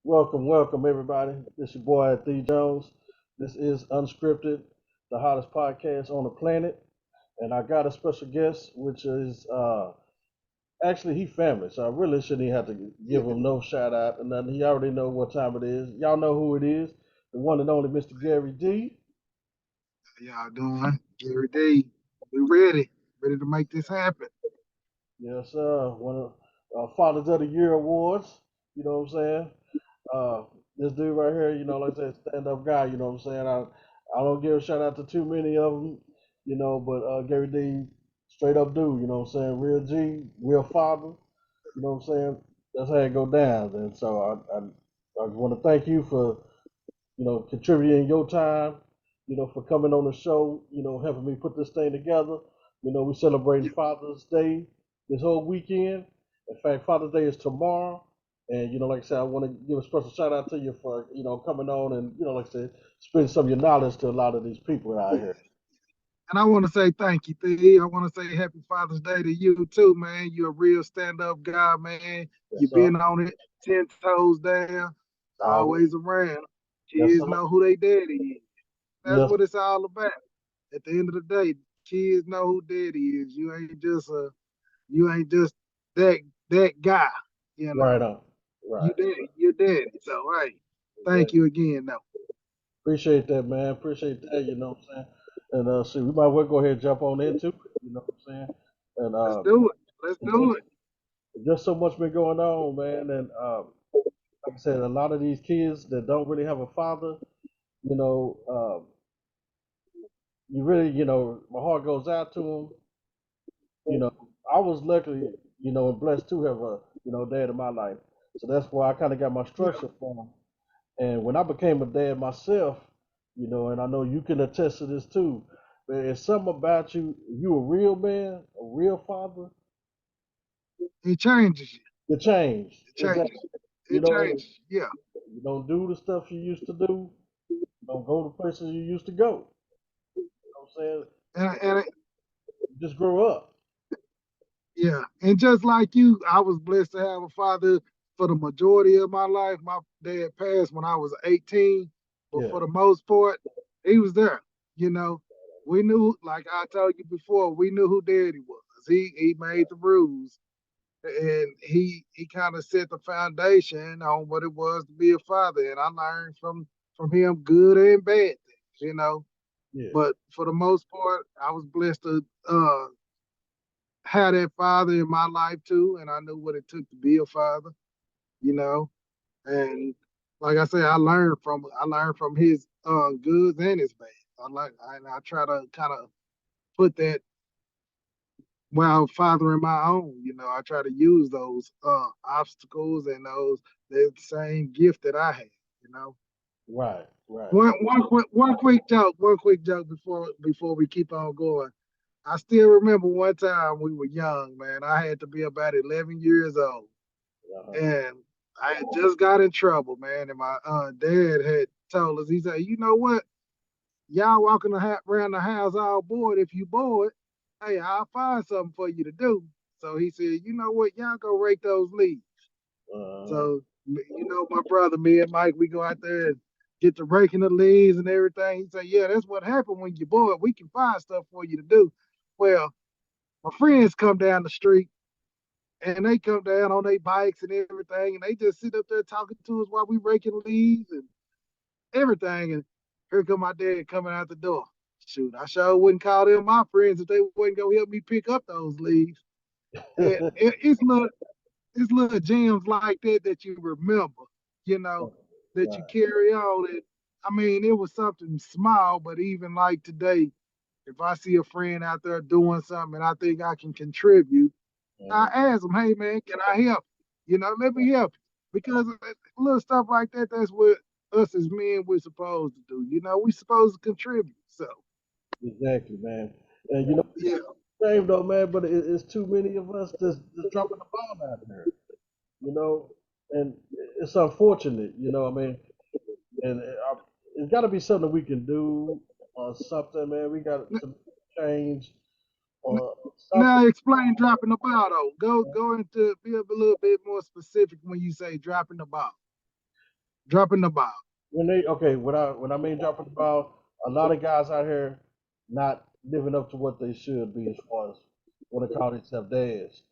Welcome everybody. This your boy D Jones. This is Unscripted, the hottest podcast on the planet, and I got a special guest, which is actually he family, so I really shouldn't even have to give him no shout out and nothing. He already know what time it is. Y'all know who it is. The one and only Mr. Gary D. How y'all doing? Gary D. We ready to make this happen. Yes, sir. One of Fathers of the Year awards. You know what I'm saying? Uh, this dude right here, like I said, stand up guy. You know what I'm saying? I don't give a shout out to too many of them, but Gary D, straight up dude. You know what I'm saying? Real G, real father. You know what I'm saying? That's how it go down. And so I want to thank you for contributing your time. For coming on the show. Helping me put this thing together. We celebrating Father's Day this whole weekend. In fact, Father's Day is tomorrow. And like I said, I want to give a special shout out to you for coming on and like I said, spreading some of your knowledge to a lot of these people out here. And I want to say thank you, D. I want to say happy Father's Day to you too, man. You're a real stand-up guy, man. Yes, You've sir. been on it 10 toes down, Always. always around. Yes, Kids sir. know who they daddy is. That's Yes, what it's all about. At the end of the day, kids know who daddy is. You ain't just that that guy, you right know. on. Right. You daddy, you're daddy. So hey, thank Exactly. you again though. Appreciate that, man. Appreciate that. You know what I'm saying? And see, we might well go ahead and jump on into it. You know what I'm saying? And Let's do it. Let's do it. just so much been going on, man. And like I said, a lot of these kids that don't really have a father, you know, you really, my heart goes out to them. You know, I was lucky, and blessed to have a, dad in my life. So that's why I kind of got my Yeah. structure from. And when I became a dad myself, and I know you can attest to this too, man, it's something about you. You a real man, a real father. It changes you. You changed. It Exactly. changes. You It know, changes. Yeah. you don't do the stuff you used to do. You don't go to places you used to go. You know what I'm saying? And You just grow up. yeah. And just like you, I was blessed to have a father for the majority of my life. My dad passed when I was 18, but Yeah. for the most part, he was there. You know, we knew, like I told you before, we knew who daddy was. He made the rules, and he kind of set the foundation on what it was to be a father. And I learned from him good and bad things. Yeah. But for the most part, I was blessed to have that father in my life too, and I knew what it took to be a father. You know, and like I said, I learned from his goods and his bad. I try to kind of put that while fathering my own. I try to use those obstacles and those the same gift that I had. You know. Right. Right. One quick joke before we keep on going. I still remember one time we were young, man. I had to be about 11 years old, Uh-huh. and I had just got in trouble, man. And my dad had told us, he said, "You know what? Y'all walking around the house all bored. If you bored, hey, I'll find something for you to do." So he said, "You know what? Y'all go rake those leaves." Uh-huh. So, my brother, me and Mike, we go out there and get to raking the leaves and everything. He said, "Yeah, that's what happened when you're bored. We can find stuff for you to do." Well, my friends come down the street and they come down on their bikes and everything, and they just sit up there talking to us while we raking leaves and everything. And here come my dad coming out the door. Shoot, I sure wouldn't call them my friends if they wouldn't go help me pick up those leaves. And it's little gems like that that you remember, you know, that you Right. carry on. And I mean, it was something small, but even like today, if I see a friend out there doing something and I think I can contribute, I Uh-huh. ask them, "Hey man, can I help? Let me help you." Because little stuff like that, that's what us as men we're supposed to do. We supposed to contribute. So Exactly, man. And it's yeah, a shame though, man, but it's too many of us just dropping the ball out there, and it's unfortunate, I mean, and it's got to be something we can do or something, man. We got to change or something. now explain dropping the ball though. Go into be a little bit more specific when you say dropping the ball. dropping the ball. When I mean dropping the ball, a lot of guys out here not living up to what they should be as far as what they call themselves dads.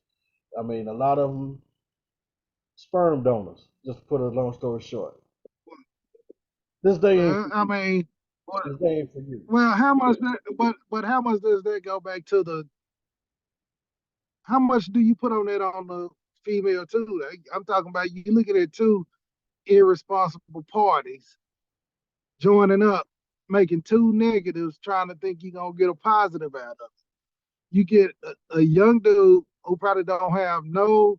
I mean, a lot of them sperm donors. Just to put a long story short, this day ain't for I you. mean, well, This day ain't for you. well, how much that? But how much does that go back to the? How much do you put on that on the female too? I'm talking about you looking at two irresponsible parties joining up, making two negatives, trying to think you're gonna get a positive out of it. You get a young dude who probably don't have no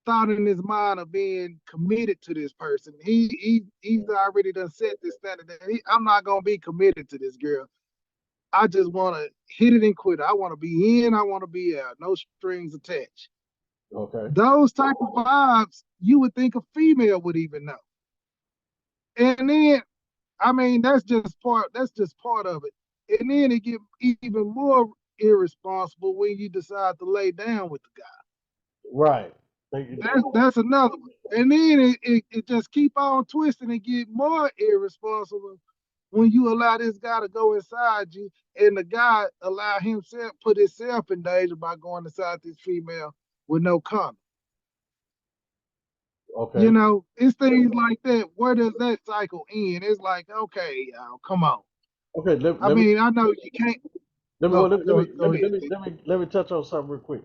thought in his mind of being committed to this person. He's already done set this standard that I'm not gonna be committed to this girl. I just want to hit it and quit it. I want to be in. I want to be out. No strings attached. Okay. Those type of vibes, you would think a female would even know. And then, I mean, that's just part. That's just part of it. And then it get even more irresponsible when you decide to lay down with the guy. Right. Thank you. That's another one. And then it just keep on twisting and get more irresponsible when you allow this guy to go inside you and the guy allow himself put himself in danger by going inside this female with no condom. You Okay. know, it's things like that. Where does that cycle end? It's like, okay, y'all, come on. Okay. I Let me mean, I know you can't let me well, let me let me let go me ahead. let me let me let me touch on something real quick.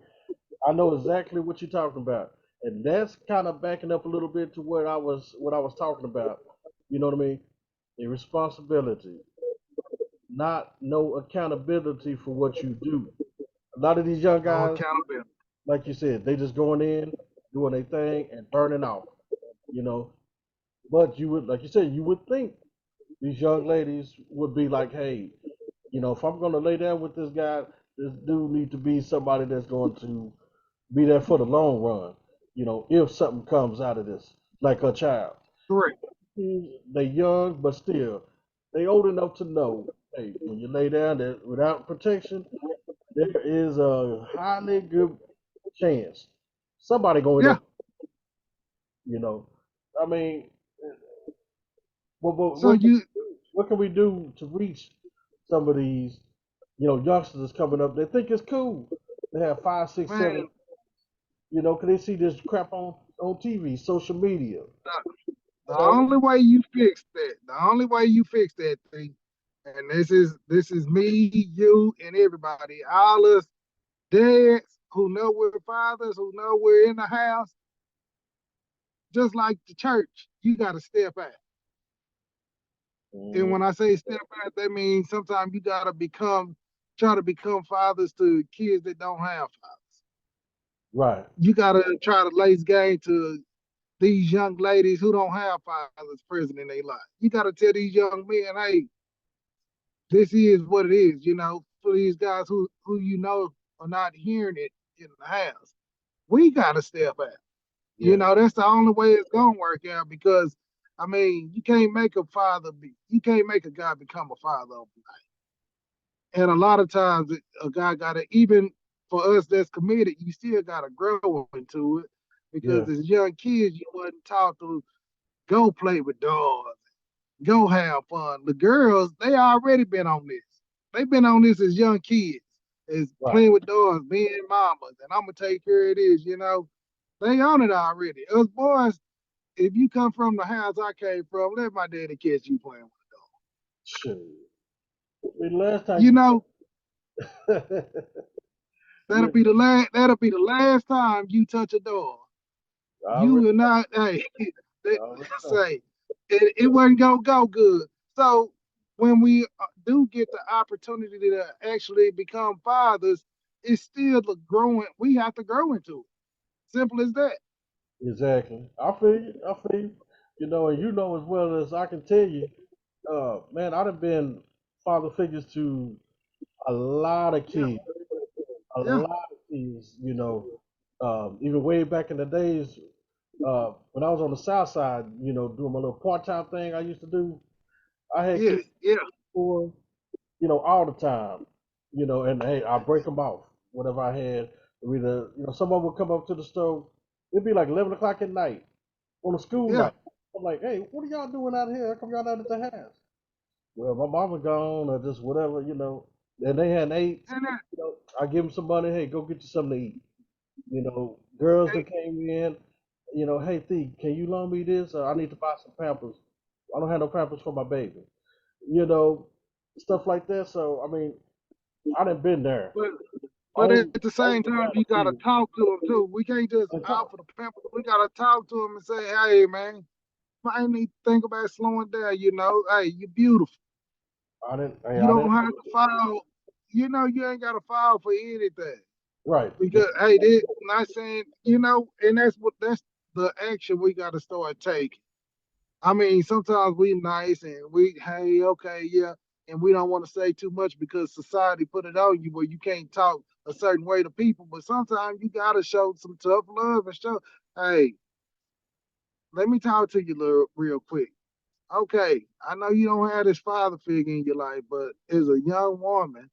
I know exactly what you're talking about, and that's kind of backing up a little bit to what I was talking about. You know what I mean? Irresponsibility, not no accountability for what you do. A lot of these young No guys, accountability. like you said, they just going in, doing their thing, and burning off. You know, but you would, like you said, you would think these young ladies would be like, hey, if I'm gonna lay down with this guy, this dude need to be somebody that's going to be there for the long run. If something comes out of this, like a child. Correct. They young, but still, they old enough to know, hey, when you lay down there without protection, there is a highly good chance somebody going Yeah. up. You know, I mean, So what you what can we do to reach some of these, youngsters coming up? They think it's cool. They have five, six, seven. man, Cause they see this crap on TV, social media. the You know, only way you fix that, the only way you fix that thing, and this is me, you, and everybody, all us dads who know we're fathers, who know we're in the house, just like the church, you got to step out. And mhm, when I say step out, that means sometimes you got to try to become fathers to kids that don't have fathers. right. You got to try to lace game to these young ladies who don't have fathers present in their life. You got to tell these young men, hey, this is what it is. You know, for these guys who are not hearing it in the house, we got to step out. You Yeah. know, that's the only way it's gonna work out because I mean, you can't make a guy become a father overnight. And a lot of times a guy gotta even for us that's committed, you still gotta grow into it because Yeah. as young kids you wasn't taught to go play with dogs, go have fun. The girls, they already been on this. They've been on this as young kids, as Right. playing with dogs, being mamas, and I'm gonna take care of this, you know. They on it already. Us boys, if you come from the house I came from, let my daddy catch you playing with a dog. Sure. I mean, last You time know, you, that'll be the last time you touch a dog. I You already, will not hey I already know. say it wasn't gonna go good. So when we do get the opportunity to actually become fathers, it's still the growing. We have to grow into it. Simple as that. Exactly. I feel you. I feel you. And you know as well as I can tell you, man, I've been father figures to a lot of Yeah, kids, a yeah, lot of kids. Even way back in the days, when I was on the south side, doing my little part-time thing I used to do, I had yeah, kids yeah, for, all the time, and hey, I break them off, whatever I had. Either, someone would come up to the store, it'd be like 11 o'clock at night. on a school Yeah. night. I'm like, hey, what are y'all doing out here? How come y'all not at the house? Well, my mama gone or just whatever, And they hadn't ate. And that, I give them some money. Hey, go get you something to eat. Girls hey, that came in. Hey, Thee, can you loan me this? I need to buy some Pampers. I don't have no Pampers for my baby. You know, Stuff like that. So I mean, I done been there. but but Only, at the only same time, you gotta reality talk to them too. We can't just is talk. offer the pamper. We gotta talk to them and say, hey, man, I need to think about slowing down. Hey, you're beautiful. I didn't. Hey, You I don't didn't. have to file. You ain't gotta file for anything Right. because hey, they not saying and that's the action we gotta start taking. I mean, sometimes we nice and hey, okay, yeah, and we don't want to say too much because society put it on you where you can't talk a certain way to people. But sometimes you gotta show some tough love and show, hey, let me talk to you real quick. Okay, I know you don't have this father figure in your life, but as a young woman,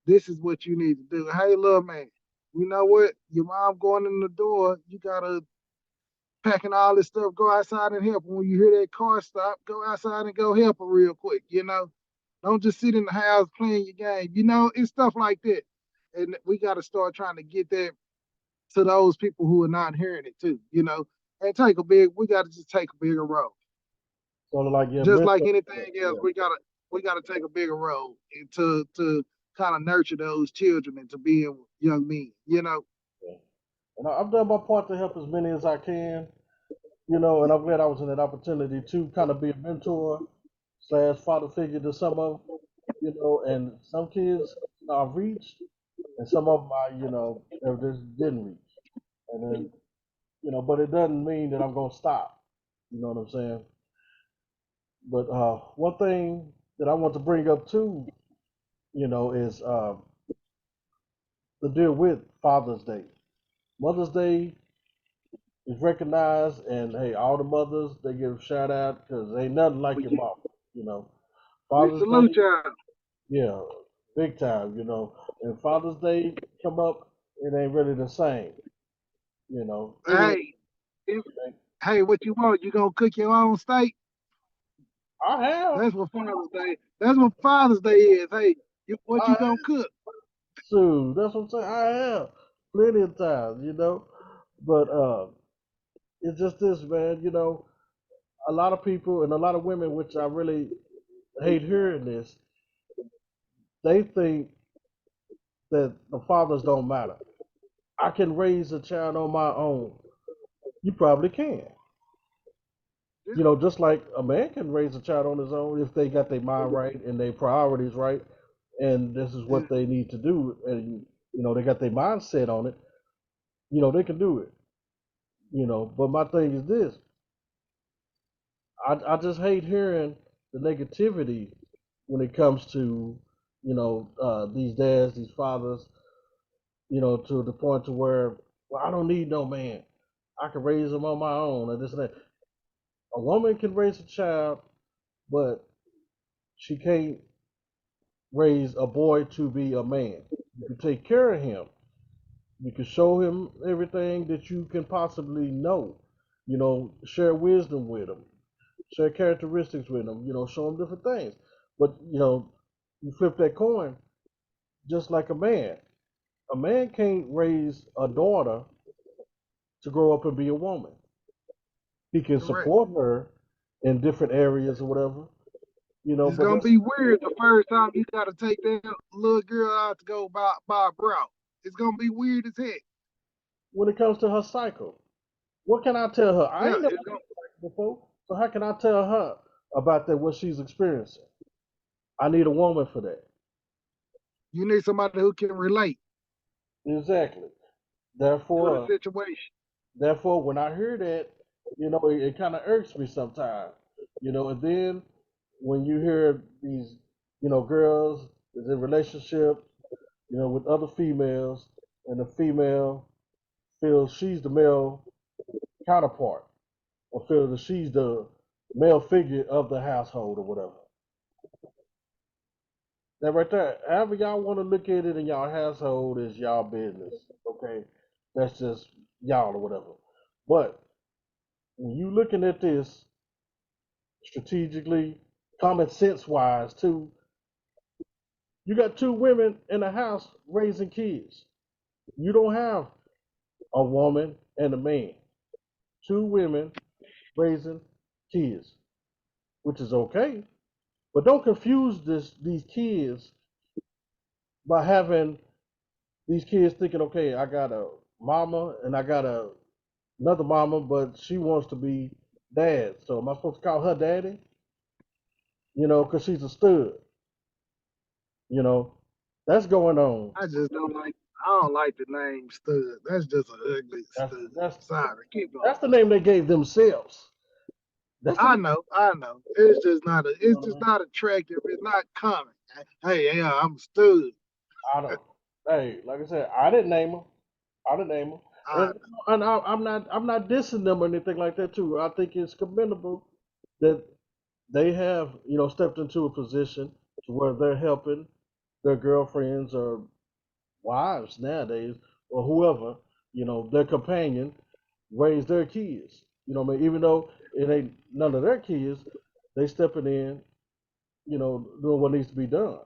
this is what you need to do. Hey, little man, you know what? Your mom going in the door, you gotta packing all this stuff, go outside and help. When you hear that car stop, go outside and go help her real quick. Don't just sit in the house playing your game. It's stuff like that. And we got to start trying to get that to those people who are not hearing it too. And we got to just take a bigger role. Sort of like your Just like mental. anything else, Yeah. we gotta take a bigger role to kind of nurture those children into being young men. Yeah. And I've done my part to help as many as I can. And I'm glad I was in that opportunity to kind of be a mentor slash father figure to some of them. And some kids I've reached, and some of them they just didn't reach. And then, but it doesn't mean that I'm gonna stop. You know what I'm saying? But one thing that I want to bring up too, is to deal with Father's Day. Mother's Day is recognized, and hey, all the mothers they give a shout out because ain't nothing like your mom. You know, We Father's salute Day, y'all. yeah, big time. And Father's Day come up, it ain't really the same. It is. Hey, hey, what you want? You gonna cook your own steak? I have, That's what Father's Day. That's what Father's Day is. Hey, what I you have, gonna cook? too. That's what I'm saying. I have plenty of times. But it's just this, man. A lot of people and a lot of women, which I really hate hearing this, they think that the fathers don't matter. I can raise a child on my own. You probably can. Yeah, Just like a man can raise a child on his own if they got their mind right and their priorities right, and this is yeah. what they need to do, and they got their mindset on it. They can do it. But my thing is this: I just hate hearing the negativity when it comes to these dads, these fathers, to the point to where, well, I don't need no man. I can raise them on my own, and this and that. A woman can raise a child, but she can't raise a boy to be a man. You can take care of him. You can show him everything that you can possibly know. Share wisdom with him, share characteristics with him. Show him different things. But you flip that coin just like a man. A man can't raise a daughter to grow up and be a woman. He can Correct. support her in different areas or whatever, It's but gonna that's be weird the first time you gotta take that little girl out to go buy a bro. It's gonna be weird as heck. when it comes to her cycle. What can I tell her? I Yeah, ain't never it's had gonna. a cycle before, so how can I tell her about that, what she's experiencing? I need a woman for that. You need somebody who can relate Exactly. to the Therefore, situation. when I hear that, it kind of irks me sometimes. And then when you hear these, girls is in relationships, with other females, and the female feels she's the male counterpart, or feels that she's the male figure of the household or whatever. That right there, however y'all want to look at it in y'all household is y'all business. Okay, that's just y'all or whatever. But when you looking at this strategically, common sense wise too, you got two women in the house raising kids. You don't have a woman and a man. Two women raising kids, which is okay. But don't confuse these kids by having these kids thinking, okay, I got a mama and I got another mama, but she wants to be dad. So am I supposed to call her daddy? You know, because she's a stud. You know, that's going on. I just don't like. I don't like the name stud. That's just an ugly That's stud. that's Sorry, keep going. that's the name they gave themselves. That's the I know, I know. It's just not a. you It's know what I just mean? not attractive. It's not common. Hey, yeah, I'm a stud. I don't. Hey, like I said, I didn't name them. I didn't name them, I and I'm not dissing them or anything like that too. I think it's commendable that they have stepped into a position to where they're helping their girlfriends or wives nowadays or whoever their companion raise their kids. What I mean, even though it ain't none of their kids, they stepping in, doing what needs to be done.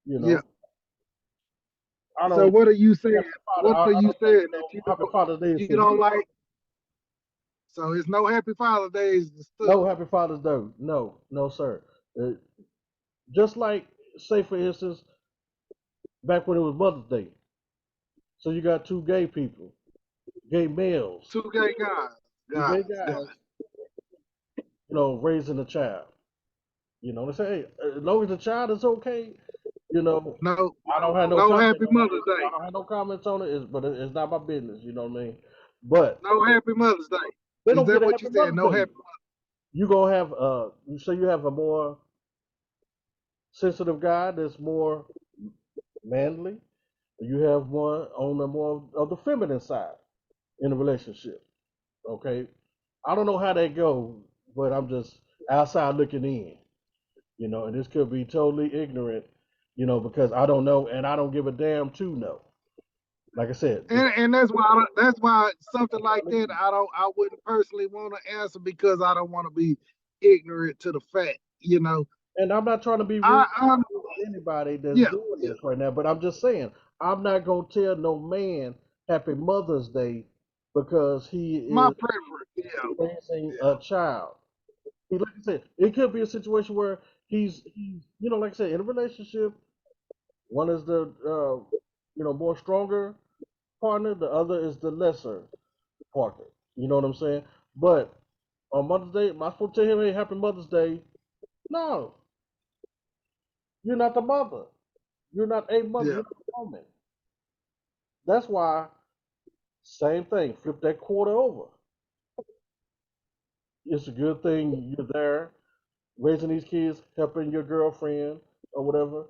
You yeah. know, I So don't. what are you saying? Happy Father, What I are you don't think saying that Happy Father's Day is you for don't you. like? So it's no Happy Father's Days to No stud. Happy Father's Day. No, no, sir. Uh, just like, say for instance, back when it was Mother's Day. So you got two gay people, gay males, Two gay guys, two guys, gay guys. guys, raising a child. They say, hey, as long as the child is okay, you know, No, I don't have no no comment Happy on it. Mother's I Day. don't have no comments on it. But it's not my business. You know what I mean? But No Happy Mother's Day. they Is don't get that a what happy you said? Mother's No Day. Happy. You gonna have you have a more sensitive guy that's more manly. You have one on the more of the feminine side in a relationship. Okay, I don't know how that goes, but I'm just outside looking in. And this could be totally ignorant, because I don't know and I don't give a damn to know. Like I said, this And that's why something like that I wouldn't personally want to answer because I don't want to be ignorant to the fact. and I'm not trying to be rude I to anybody that's yeah, doing yeah. this right now, but I'm just saying I'm not gonna tell no man Happy Mother's Day because he My is preference. Yeah, raising a yeah, child. Like I said, it could be a situation where he's like I said, in a relationship, one is the more stronger partner, the other is the lesser partner. You know what I'm saying? But on Mother's Day, am I supposed to tell him, hey, Happy Mother's Day? No, you're not the mother. You're not a mother. yeah. You're not a woman. That's why, same thing, flip that quarter over. It's a good thing you're there raising these kids, helping your girlfriend or whatever.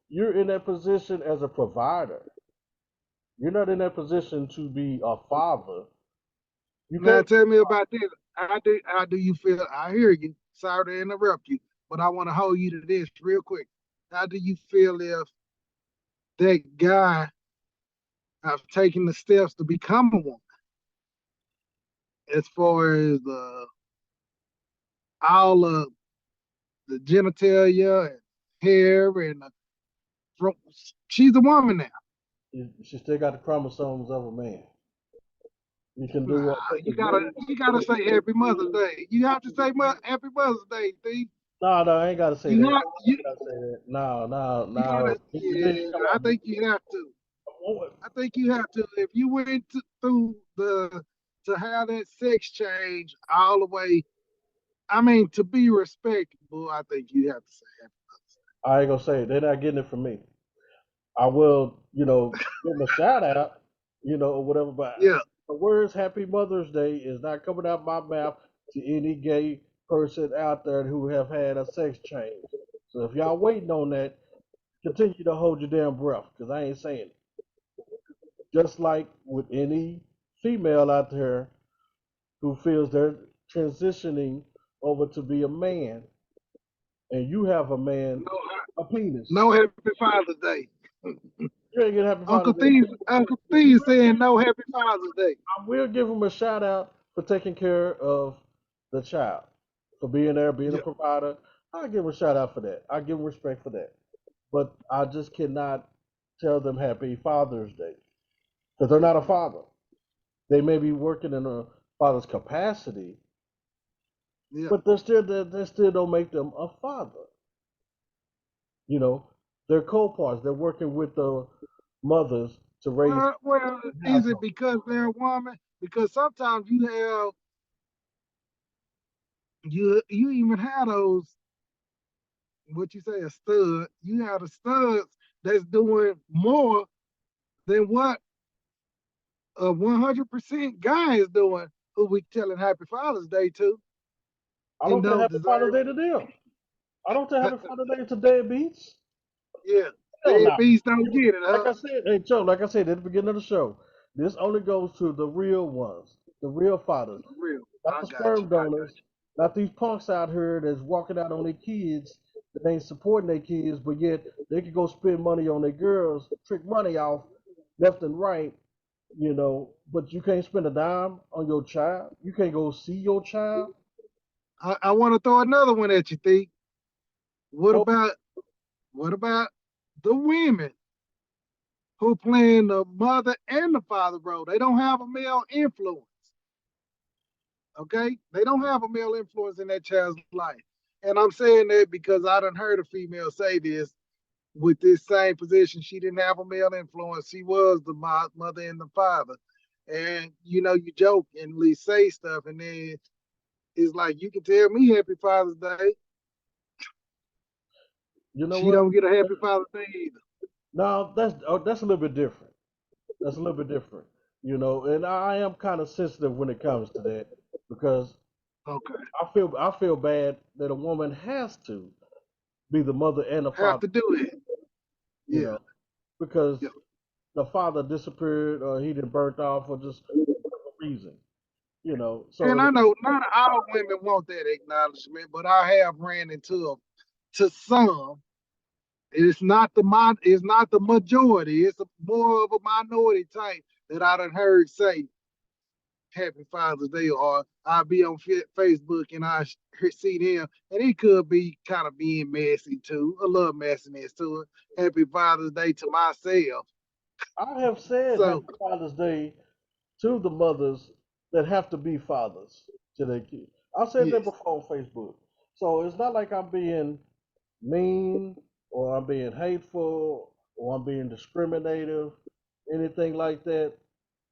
You're in that position as a provider. You're not in that position to be a father. You Now can't. tell me about this. How do you feel? I hear you. Sorry to interrupt you, but I want to hold you to this real quick. How do you feel if that guy have taken the steps to become a woman, as far as all of the genitalia and hair and she's a woman now. She still got the chromosomes of a man. You can do Nah, take you as gotta many. you gotta say Happy Mother's Day. You have to say Happy Mother's Day, Steve. No, no, I ain't gotta say You that. have I you ain't gotta say that. No, no, you gotta. no. Then you Yeah, come I out. think you have to. I think you have to. If you went through to have that sex change all the way, I mean, to be respectable, I think you have to say Happy I ain't gonna say it. They're not getting it from me. I will, give them a shout out, or whatever. But Mother's Day. Yeah, the words "Happy Mother's Day" is not coming out my mouth to any gay person out there who have had a sex change. So if y'all waiting on that, continue to hold your damn breath, because I ain't saying it. Just like with any female out there who feels they're transitioning over to be a man, and you have a man, no, a penis. no Happy Father's Day. You ain't gonna Happy Uncle Father's Day. Steve, Uncle Steve saying no Happy Father's Day. I will give him a shout out for taking care of the child, for being there, being a Yeah. provider. I give them a shout out for that. I give them respect for that. But I just cannot tell them Happy Father's Day because they're not a father. They may be working in a father's capacity, Yeah. but they still don't make them a father. You know, they're co-parts. They're working with the mothers to raise Well, the is it household. because they're a woman? Because sometimes you even have those, what you say, a stud. You have the studs that's doing more than what a 100% guy is doing, who we telling Happy Father's Day to, I and don't tell don't Happy deserve. Father's Day to them. I don't tell Happy Father's Day to deadbeats. Yeah, Hell no. deadbeats don't get it, Like huh? I said, hey Joe, like I said at the beginning of the show, this only goes to the real ones, the real fathers, For real. not I the got you. sperm I got donors, not these punks out here that's walking out on their kids that ain't supporting their kids, but yet they could go spend money on their girls, trick money off left and right, but you can't spend a dime on your child. You can't go see your child. you. I want to throw another one at you, Thee. What Oh, about what about the women who playing the mother and the father role? They don't have a male influence. Okay, they don't have a male influence in that child's life. And I'm saying that because I done heard a female say this with this same position. She didn't have a male influence. She was the mother and the father. And you joke and at least say stuff, and then it's like, you can tell me Happy Father's Day. you know She what? don't get a Happy Father's Day either. No, that's a little bit different. That's a little bit different, and I am kind of sensitive when it comes to that because Okay, I feel bad that a woman has to be the mother and the have father, to do it. you Yeah, know, because yeah. the father disappeared or he didn't burnt off or just whatever reason, And So I know not all women want that acknowledgement, but I have ran into to some. It's not the majority. It's more of a minority type that I done heard say Happy Father's Day, or I'll be on Facebook and see them, and it could be kind of being messy too, a little messiness to it. Happy Father's Day to myself. I have said So Happy Father's Day to the mothers that have to be fathers to their kids. I've said that yes, before on Facebook. So it's not like I'm being mean or I'm being hateful or I'm being discriminative, anything like that.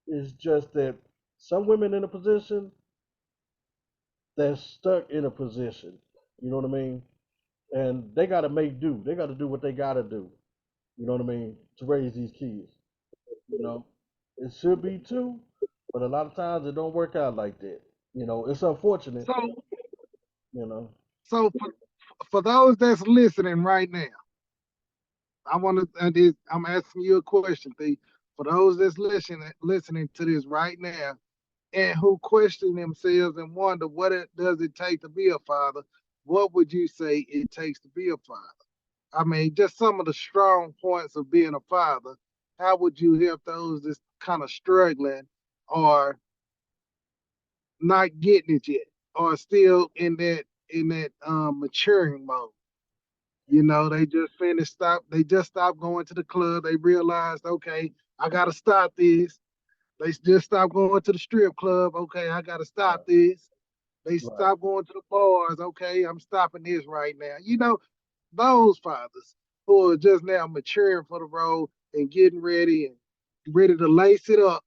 It's just that some women in a position that's stuck in a position. You know what I mean? And they got to make do. They got to do what they got to do. You know what I mean? To raise these kids. You know, it should be two, but a lot of times it don't work out like that. It's unfortunate. so You know, for those that's listening right now, I want to. I'm asking you a question, Thee. For those that's listening to this right now, and who question themselves and wonder does it take to be a father, what would you say it takes to be a father? I mean, just some of the strong points of being a father. How would you help those that's kind of struggling or not getting it yet, or still in that maturing mode? They just stopped going to the club. They realized, okay, I gotta stop this. They just stopped going to the strip club. Okay, I gotta stop right, this. They right. stopped going to the bars. Okay, I'm stopping this right now. Those fathers who are just now maturing for the role and getting ready to lace it up.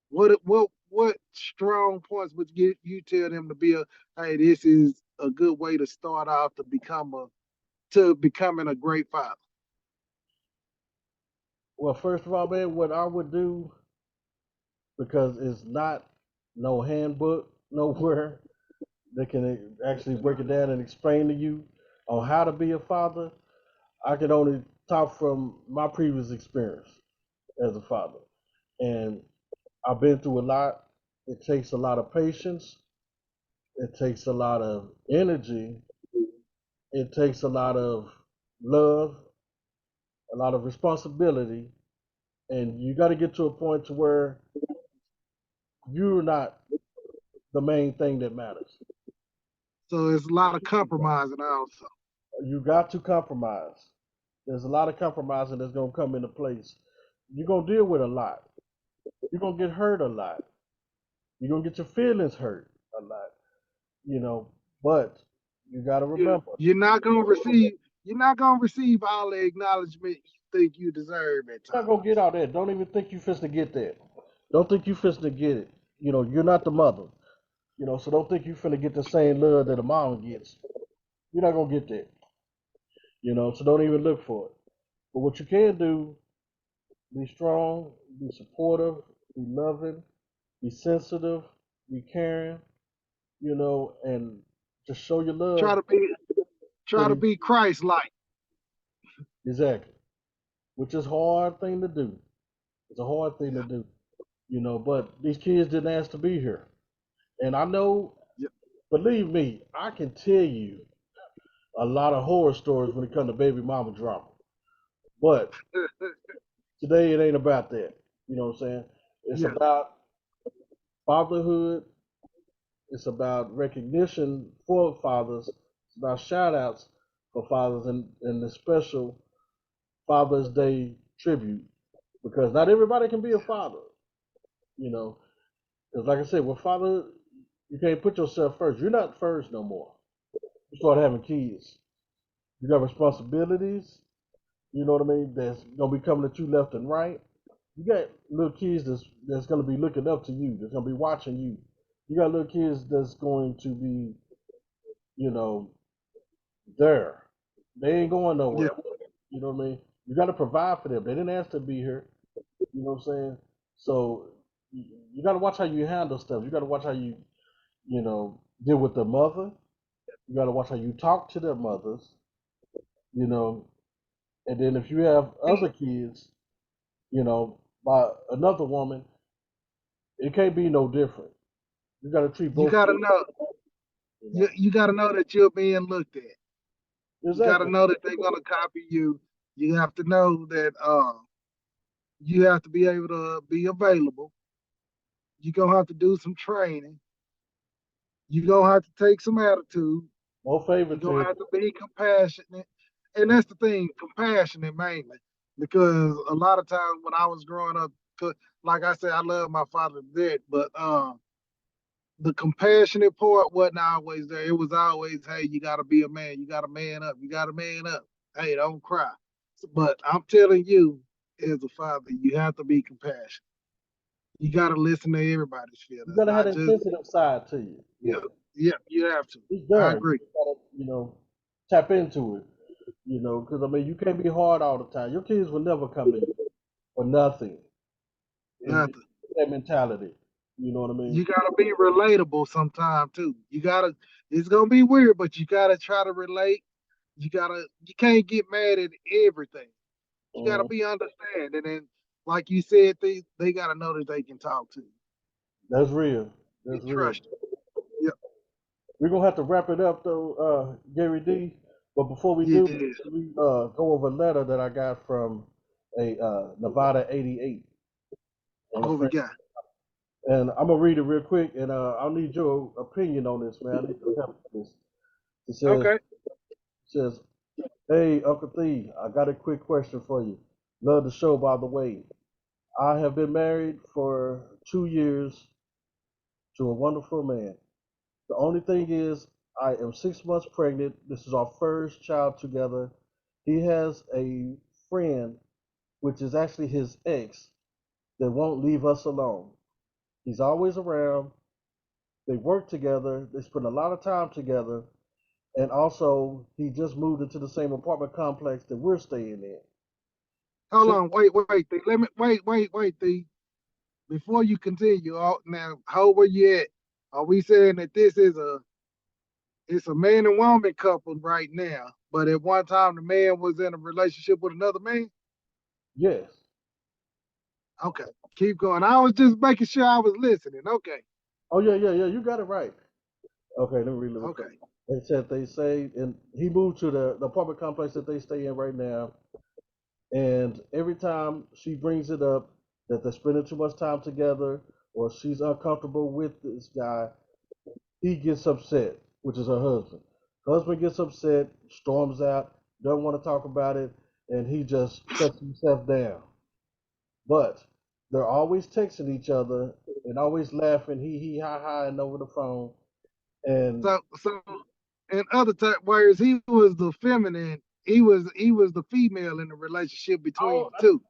What strong points would you tell them to be hey, this is a good way to start off to becoming a great father? Well, first of all, man, what I would do because it's not no handbook nowhere that can actually break it down and explain to you on how to be a father. I can only talk from my previous experience as a father, and I've been through a lot. It takes a lot of patience. It takes a lot of energy. It takes a lot of love, a lot of responsibility, and you got to get to a point to where you're not. the main thing that matters. So it's a lot of compromising also. You got to compromise. There's a lot of compromising that's gonna come into place. You're gonna deal with a lot. You're gonna get hurt a lot. You're gonna get your feelings hurt a lot. You know, but you gotta remember, You're not gonna receive. You're not gonna receive all the acknowledgement you think you deserve at you're not times. gonna get out there. Don't even think you fist to get that. Don't think you fist to get it. You know, you're not the mother. You know, so don't think you finna get the same love that a mom gets. You're not gonna get that. You know, so don't even look for it. But what you can do, be strong, be supportive, be loving, be sensitive, be caring, you know, and just show your Try love to be, for try to these be Christ-like. exactly. Which is a hard thing to do. It's a hard thing to do. You know, but these kids didn't ask to be here. And I know, Yeah. believe me, I can tell you a lot of horror stories when it comes to baby mama drama. But today it ain't about that. You know what I'm saying? It's Yeah. about fatherhood. It's about recognition for fathers. It's about shout outs for fathers and the special Father's Day tribute. Because not everybody can be a father, you know. Because like I said, with father, you can't put yourself first. You're not first no more. You start having kids. You got responsibilities, you know what I mean, that's gonna be coming at you left and right. You got little kids that's gonna be looking up to you, that's gonna be watching you. You got little kids that's going to be, you know, there. They ain't going Yeah. nowhere. You know what I mean? You got to provide for them. They didn't ask to be here. You know what I'm saying? So you got to watch how you handle stuff. You got to watch how you know, deal with the mother. You got to watch how you talk to their mothers. You know, and then if you have other kids, you know, by another woman, it can't be no different. You got to treat You both gotta kids. know. You You, know, you gotta know that you're being looked at. You gotta exactly. know that they're gonna copy you. You have to know that you have to be able to be available. You're gonna have to do some training. You're gonna have to take some attitude. No You're gonna favoritism. have to be compassionate. And that's the thing, compassionate mainly. Because a lot of times when I was growing up, like I said, I love my father to death, but the compassionate part wasn't always there. It was always, hey, you gotta be a man, you gotta man up, you gotta man up. Hey, don't cry. But I'm telling you, as a father, you have to be compassionate. You gotta listen to everybody's You feelings, got to have not that just sensitive side to you. yeah, Yeah. yeah, you have to. It's I there. You agree. gotta, you know, tap into it. You know, because I mean, you can't be hard all the time. Your kids will never come to you for nothing. Is Nothing. that mentality? You know what I mean? You gotta be relatable sometime too. You gotta. It's gonna be weird, but you gotta try to relate. You gotta. You can't get mad at everything. You gotta Mhm. be understanding, and like you said, they gotta know that they can talk to you That's real. and That's real. trust you. We're gonna have to wrap it up though, Gary D. But before we Yeah, do, yeah. we go over a letter that I got from a Nevada 88 and a What we friend. got? And I'm gonna read it real quick, and I'll need your opinion on this, man. I need your help with this. It Okay. says, "Hey, Uncle Thee, I got a quick question for you. Love the show, by the way. I have been married for 2 years to a wonderful man. The only thing is, I am 6 months pregnant. This is our first child together. He has a friend, which is actually his ex, that won't leave us alone. He's always around. They work together. They spend a lot of time together. And also, he just moved into the same apartment complex that we're staying in. Hold Since on. Wait. Let me wait. Before you continue, now how old were you at? Are we saying that this is a it's a man and woman couple right now, but at one time the man was in a relationship with another man? yes. Okay, keep going. I was just making sure I was listening. Okay, Oh yeah. You got it right. Okay, let me read it quick. okay. They said they say, and he moved to the apartment complex that they stay in right now. And every time she brings it up that they're spending too much time together or she's uncomfortable with this guy, he gets upset, which is her husband. Husband gets upset, storms out, doesn't want to talk about it, and he just shuts himself down. But they're always texting each other and always laughing, hee ha ha, and over the phone. And So in other whereas he was the feminine, he was the female in the relationship between oh, the two.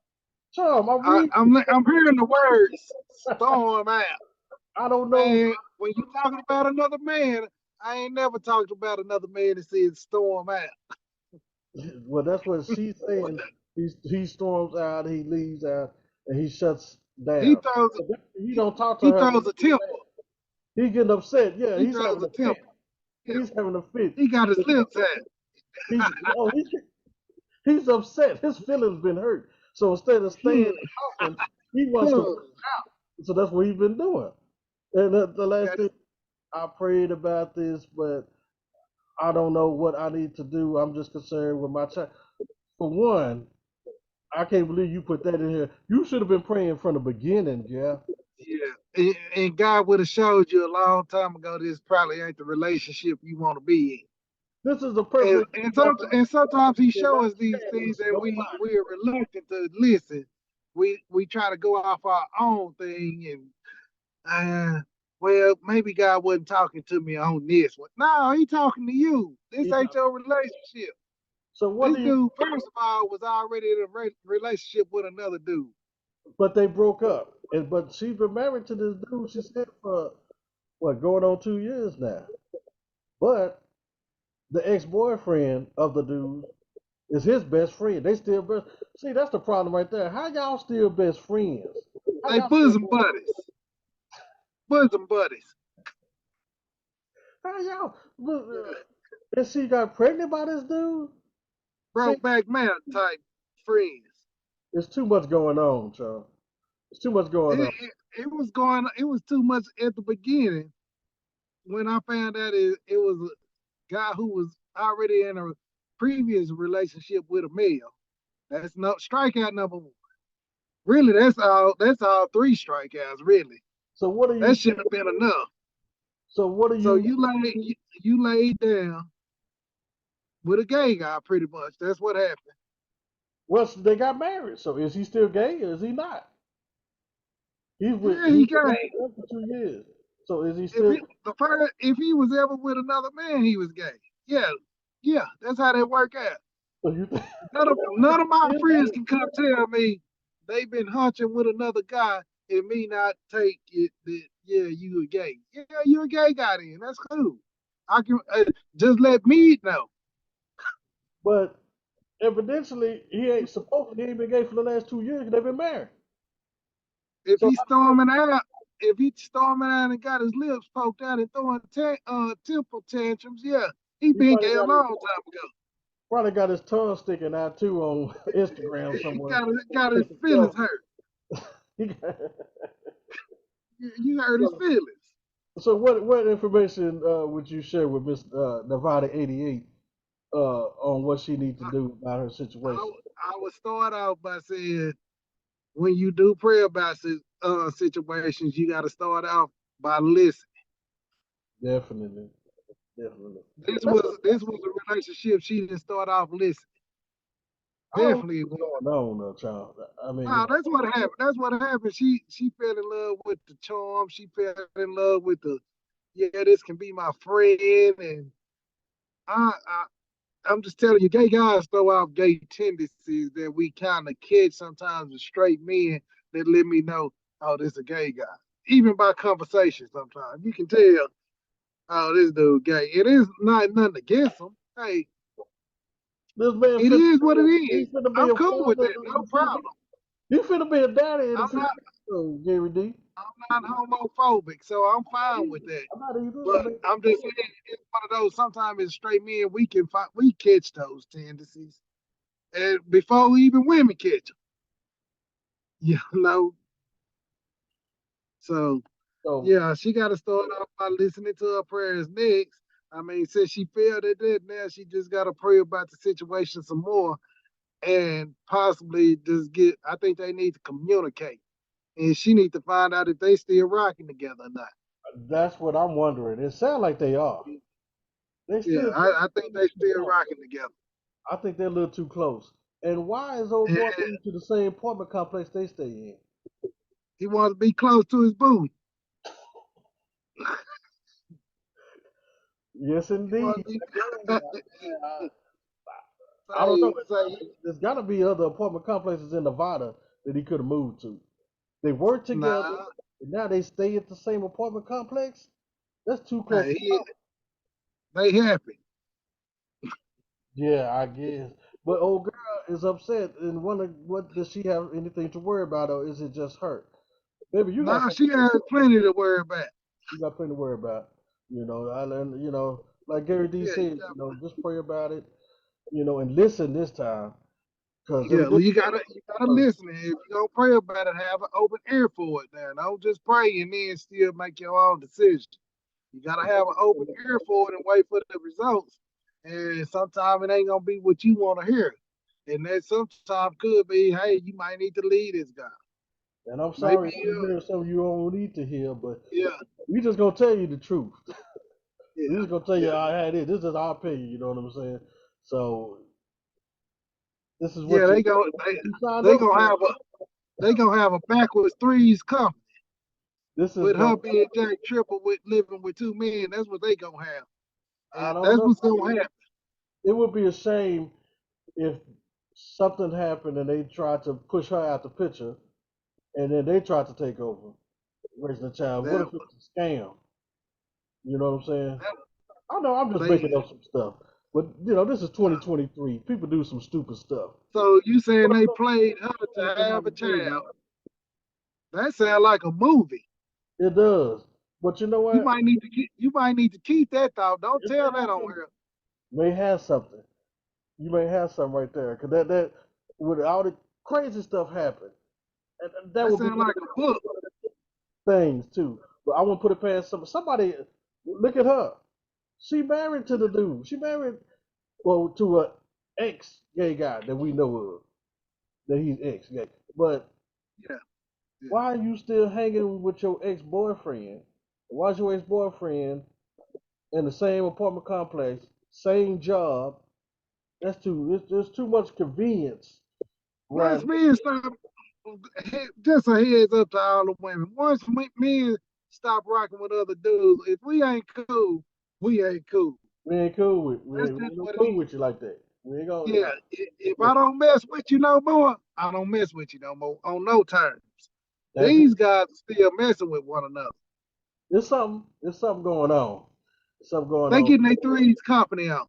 Charm, I I, read. I'm hearing the words storm out. I don't know. Man, when you talking about another man, I ain't never talked about another man that said storm out. Well, that's what she's saying. He storms out, he leaves out, and he shuts He down. throws He don't talk to he her. throws a temper. He getting upset. Yeah, He he's throws having a a fit. temper. Yeah. He's having a fit. He got his lips out. He, oh, he's upset. His feelings been hurt. So instead of staying and talking, he wants to push out. So that's what he's been doing. And the last thing, I prayed about this, but I don't know what I need to do. I'm just concerned with my child. For one, I can't believe you put that in here. You should have been praying from the beginning, Jeff. Yeah. And God would have showed you a long time ago this probably ain't the relationship you want to be This is the in. perfect. And sometimes he They're not shows us these things standing that nobody. we are reluctant to listen. We try to go off our own thing and well, maybe God wasn't talking to me on this one. No, he talking to you. This You know. ain't your relationship. So what This do you? dude, first of all, was already in a relationship with another dude. But they broke up, and but she's been married to this dude. She said for what going on 2 years now. But the ex-boyfriend of the dude is his best friend. They still best. See, that's the problem right there. How y'all still best friends? How They y'all still? bosom buddies. Bosom buddies. How y'all? And she got pregnant by this dude. See, Brokeback Mountain type friends. there's too much going on, Charles. There's too much going on. It was too much at the beginning when I found out it was a guy who was already in a previous relationship with a male. That's no strikeout number one. Really, that's all three strikeouts, really. So what are you That saying? should have been enough. So what are So you? you laid down with a gay guy pretty much. That's what happened. Well, they got married. So is he still gay or is he not? Yeah, He's he been gay. married for 2 years. So is he If still? if he was ever with another man, he was gay. Yeah, yeah, that's how that work out. So you think? None of my friends can come tell me they've been hunching with another guy and me not take it that yeah you a gay. Yeah, you a gay guy then. That's cool. I can just let me know. But evidently he ain't supposed. He ain't been gay for the last 2 years. They've been married. If So he's storming out, if he's storming out and got his lips poked out and throwing temper tantrums, yeah, he he been gay a long time ago. probably got his tongue sticking out too on Instagram He somewhere. got his feelings hurt. You hurt his feelings. So what information would you share with Miss Nevada 88 on what she needs to do about her situation? I would start out by saying when you do pray about situations, you got to start off by listening. Definitely, definitely. This was a relationship she didn't start off listening. I don't know Definitely. what's going on, though, child. I mean, No, that's what happened. That's what happened. She fell in love with the charm. She fell in love with the yeah. This can be my friend, and I I'm just telling you, gay guys throw out gay tendencies that we kind of catch sometimes with straight men that let me know, oh, this is a gay guy. Even by conversation, sometimes you can tell, oh, this dude gay. It is not nothing against him. Hey, this man it is what it is. he's finna be I'm a cool with father that. in No a few problem. weeks. He finna be a daddy in a I'm few not. weeks, so Gary D. I'm not homophobic, so I'm fine with that. I'm not either. I But mean, I'm just saying, it's one of those. Sometimes as straight men, we catch those tendencies, and before even women catch them, you know. So so yeah, she got to start off by listening to her prayers next. I mean, since she failed at that, now she just got to pray about the situation some more and possibly just get. I think they need to communicate, and she need to find out if they still rocking together or not. That's what I'm wondering. It sounds like they are. They Yeah, still I think they still rocking together. I think they're a little too close. And why is old boy And moving to the same apartment complex they stay in? he wants to be close to his boo. Yes, He wants indeed. to be I, I don't know. say There's got to be other apartment complexes in Nevada that he could have moved to. They work together, nah. and now they stay at the same apartment complex. That's too close. Hey, they happy. Yeah, I guess. But old girl is upset and wondering what does she have anything to worry about, or is it just her? Baby, Nah, she has plenty to worry about. you got plenty to worry about. I learned, like Gary D Yeah, said, just pray about it, and listen this time, because yeah. Well, evidently, you gotta listen. If you gonna pray about it, have an open ear for it. Now, don't just pray and then still make your own decision. You gotta have an open ear for it and wait for the results. And sometimes it ain't gonna be what you want to hear. And that sometimes could be, hey, you might need to leave this guy. and I'm Maybe sorry if you hear something you don't need to hear, but yeah, we just gonna tell you the truth. We yeah, just gonna tell you yeah, how it is. This is our opinion. You know what I'm saying? So this is yeah. what you signed They up gonna for. have a backwards threes company This is with going. her being Jack Triple with living with two men. That's what they gonna have, I and don't that's know. what's gonna happen. It would be a shame if something happened and they tried to push her out the picture, and then they tried to take over raising a child. What That, if it's a scam? You know what I'm saying? that I know I'm just they. making up some stuff, but this is Uh, 2023. People do some stupid stuff. so you saying What if they something played her to have a happened to the baby? child? That sounds like a movie. It does, but you know You what? might need to keep that thought. Don't It tell that on her. may have something. You may have something right there, because that with all the crazy stuff happen, and that That would be sounds like a book. things too. But I wouldn't put it past somebody. Look at her. She married to the dude. She married to a ex gay guy that we know of. That he's ex gay. But Yeah, yeah. why are you still hanging with your ex boyfriend? Why is your ex boyfriend in the same apartment complex, same job? That's too. There's too much convenience Once around. men stop, just a heads up to all the women. Once men stop rocking with other dudes, if we ain't cool, we ain't cool. We ain't cool with. We That's ain't, we just ain't no what it cool is. with you like that. We ain't gonna. Yeah, if I don't mess with you no more, I don't mess with you no more on no terms. That's it. These guys are still messing with one another. There's something. There's something going on. There's something going They on. getting their threes company on.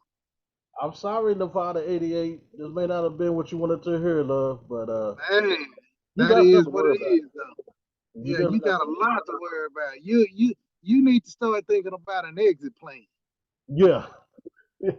I'm sorry, Nevada 88. This may not have been what you wanted to hear, love, but Man, you that got is something to what worry it about. is, though. You Yeah, definitely you got got a something to worry lot to worry about. You need to start thinking about an exit plan. about. Yeah.